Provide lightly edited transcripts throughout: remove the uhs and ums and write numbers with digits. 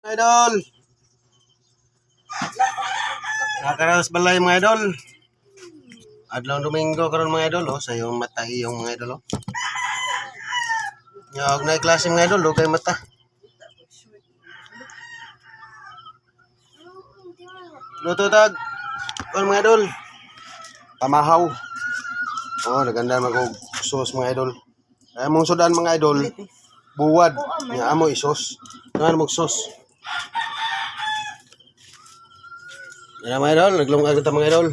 Mga idol, nakakaras balay mga idol. Adlaw Domingo karon mga idol, sa yung mata iyong mga idol. Nyog na klase mga idol, kay mata. Luto tag, mga idol. Tamahaw. Naganda mag sauce mga idol. Ay mong sudan mga idol, buwad. Nga amo isos. Nga mo sauce. Yan mga idol, naglungag ito mga idol.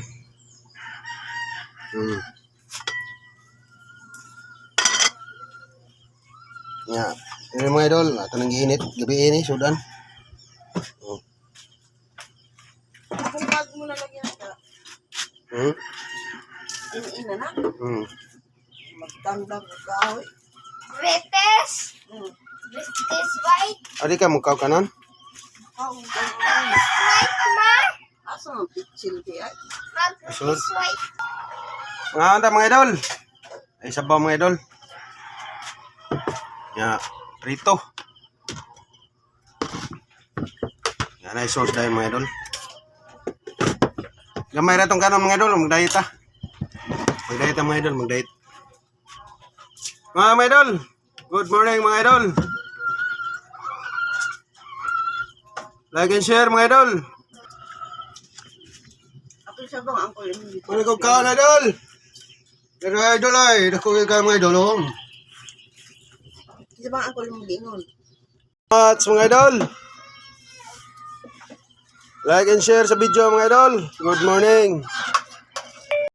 Yan. Yan mga idol, ito nang giinit. Gabi ini, sudan. Kung bago mo na lagyan ito, ina na. Magtandang kahoy. British. British white. Adi ka mukaw kanon? White ma. Asa ang pitsil kaya? British white. Mga anta mga idol. Ay sabaw mga idol. Ya, prito. Yan ay sauce dahil mga idol. Gamay na itong kanon mga idol, mag-diet ah. Mag-diet mga idol, mag-diet. Mga idol, good morning mga idol. Like and share mga idol. Ako siya bang ang kulit mo dito? Ano ko ka na idol? Pero idol ay, dako ka mga idol. Siya bang ang kulit mo dingon? Mats mga idol. Like and share sa video mga idol. Good morning.